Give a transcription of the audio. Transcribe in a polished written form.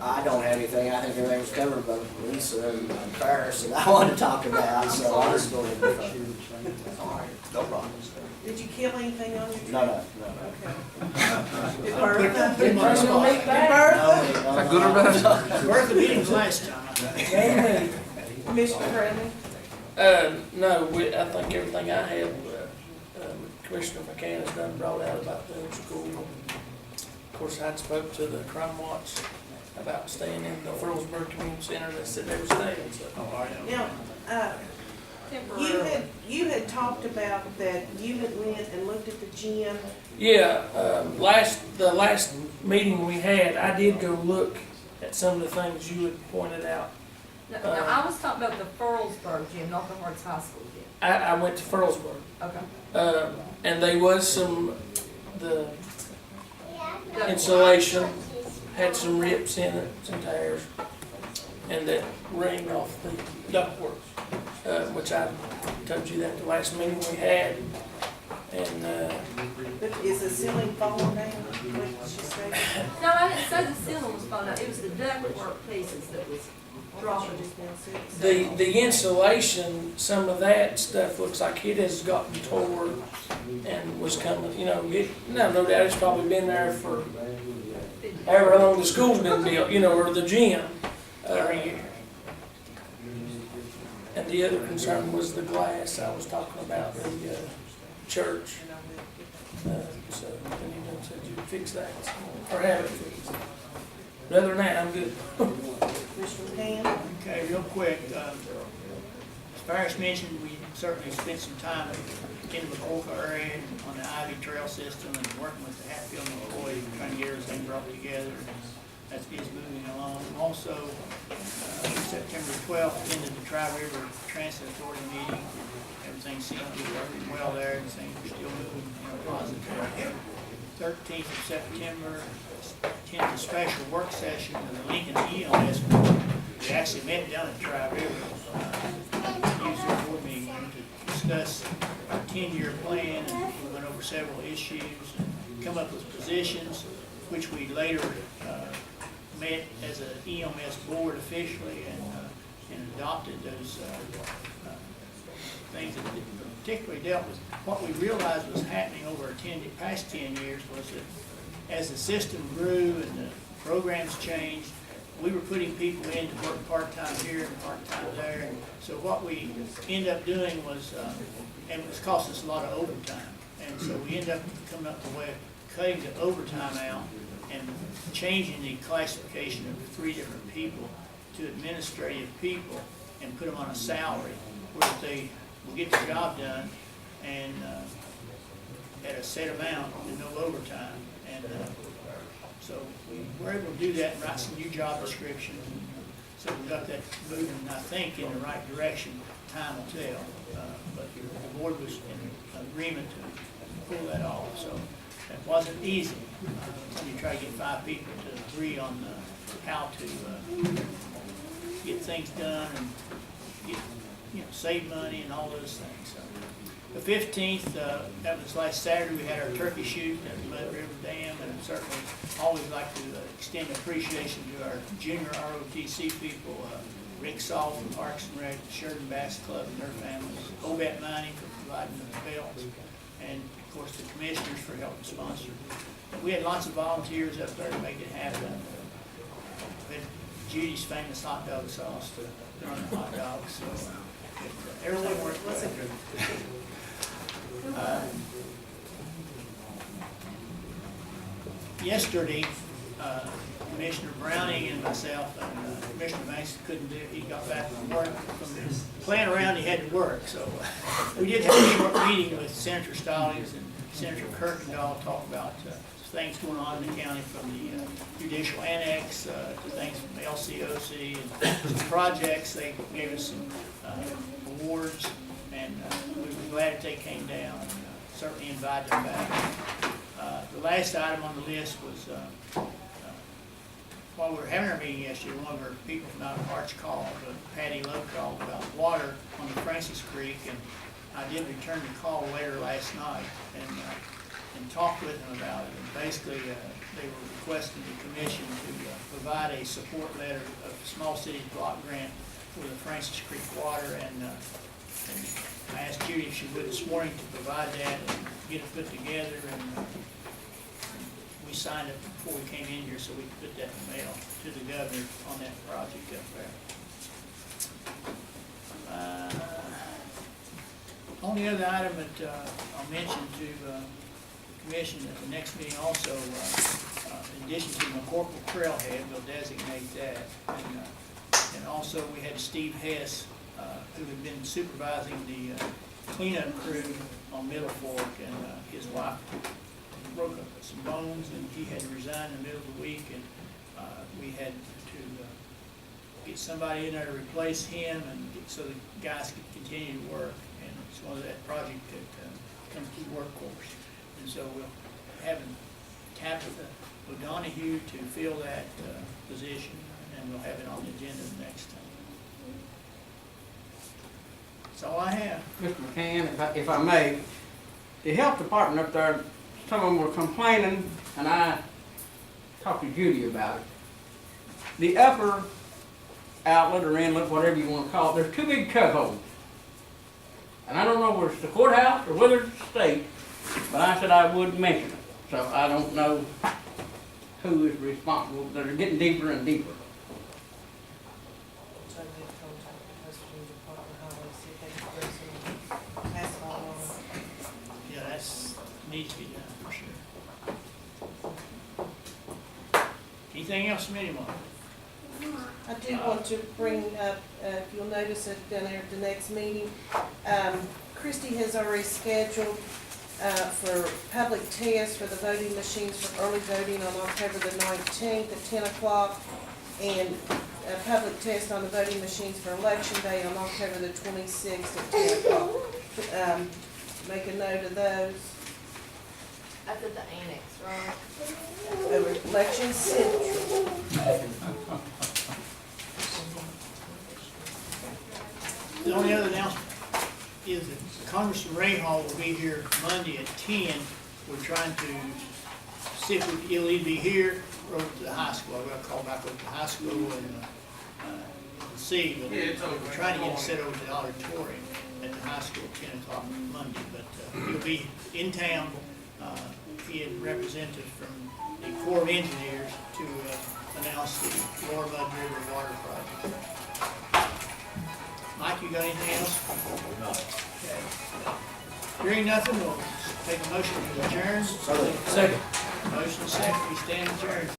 I don't have anything. I think everything was covered by Lisa and Ferris that I wanted to talk about, so I'll just go ahead and All right, no problem. Did you kill anything on your tree? No. Okay. Did Bertha? Did Bertha Did Bertha? Good or bad? Bertha meetings last time, I think. Commissioner Bradley? No, I think everything I had, Commissioner McCann has done brought out about the school. Of course, I spoke to the Crime Watch about staying in the Ferrellsburg Community Center. They said they were staying, so. Now, you had talked about that you had went and looked at the gym. Yeah, the last meeting we had, I did go look at some of the things you had pointed out. No, I was talking about the Ferrellsburg gym, not the Harts High School gym. I went to Ferrellsburg, Okay. and there was the insulation had some rips in it, some tears, and that ring off the ductwork, which I told you that the last meeting we had. And But is the ceiling falling down? What did she say? No, I didn't say the ceiling was falling out, it was the ductwork pieces that was dropping. the insulation, some of that stuff looks like it has gotten tore and was coming, no doubt it's probably been there for however long the school's been built, or the gym. And the other concern was the glass. I was talking about the church. So, and you said you'd fix that, or have it fixed. But other than that, I'm good. Commissioner McCann? Okay, real quick, as Ferris mentioned, we certainly spent some time in the McCorkle area on the Ivy Trail system and working with the Hatfield employees, trying to get everything brought together. That is moving along. Also, September 12th, attended the Tri-River Transit Authority meeting. Everything seems to be working well there, and things are still moving positive. 13th of September, attended a special work session with the Lincoln EMS board. We actually met down at Tri-River, used the board meeting to discuss our 10-year plan, and we went over several issues and come up with positions, which we later met as an EMS board officially and adopted those things that particularly dealt with. What we realized was happening over our past 10 years was that as the system grew and the programs changed, we were putting people in to work part-time here and part-time there. And so what we ended up doing was, and it was cost us a lot of overtime. And so we ended up coming up with a way of cutting the overtime out and changing the classification of 3 different people to administrative people and put them on a salary where they will get the job done and at a set amount and no overtime. And so we were able to do that and write some new job descriptions. So we got that moving, I think, in the right direction. Time will tell. But the board was in agreement to pull that off. So it wasn't easy. You try to get 5 people to agree on how to get things done and get, save money and all those things. So the 15th, that was last Saturday, we had our turkey shoot at the Mud River Dam, and certainly always like to extend appreciation to our junior ROTC people, Rick Saul from Parks and Rec, Sheridan Bass Club and their families, Obet Mining for providing the belts, and of course the commissioners for helping sponsor. We had lots of volunteers up there to make it happen. We had Judy's famous hot dog sauce to run the hot dogs, so everything worked well. Yesterday, Commissioner Browning and myself and Commissioner Banks couldn't do it. He got back from work. From playing around, he had to work. So we did have a short meeting with Senator Stallings and Senator Kirkendall to talk about things going on in the county, from the judicial annex to things from the LCOC and some projects. They gave us some awards, and we were glad that they came down. And, certainly invite them back. The last item on the list was, while we were having our meeting yesterday, one of our people from out of Harts called, Patty Lowe called about water on the Francis Creek, and I did return the call later last night and talked with them about it. And basically, they were requesting the commission to provide a support letter of Small Cities Block Grant for the Francis Creek Water, and I asked Judy if she would this morning to provide that and get it put together, and we signed it before we came in here, so we could put that in the mail to the governor on that project up there. Only other item that I'll mention to the commission at the next meeting also, in addition to McCorkle Trailhead, we'll designate that. And also we had Steve Hess, who had been supervising the cleanup crew on Middle Fork, and his wife broke up some bones, and he had to resign in the middle of the week, and we had to get somebody in there to replace him, and so the guys could continue to work. And it's one of that project that comes through workforce. And so we'll have Tabitha O'Donohue to fill that position, and we'll have it on the agenda the next time. That's all I have. Mr. McCann, if I may, the health department up there, some of them were complaining, and I talked to Judy about it. The upper outlet or inlet, whatever you want to call it, there's two big tub holes. And I don't know whether it's the courthouse or whether it's the state, but I said I would mention it. So I don't know who is responsible. They're getting deeper and deeper. So I need to contact the Western Department of Highway, see if they can bring some asphalt on. Yeah, that's, needs to be done for sure. Anything else from anyone? I do want to bring up, if you'll notice it down there at the next meeting, Christie has already scheduled for public tests for the voting machines for early voting on October the 19th at 10 o'clock, and a public test on the voting machines for election day on October the 26th at 10 o'clock. Make a note of those. That's at the annex, right? Over Election Central. The only other announcement is that Congressman Ray Hall will be here Monday at 10. We're trying to see if he'll either be here or over to the high school. I've got to call back over to the high school and see, but we're trying to get it set over to the auditorium at the high school at 10 o'clock Monday. But he'll be in town. He had representatives from the Corps of Engineers to announce the Lower Mud River Water Project. Mike, you got anything else? No. Okay. Hearing nothing, we'll take a motion to adjourn. So, Second. Motion second, we stand adjourned.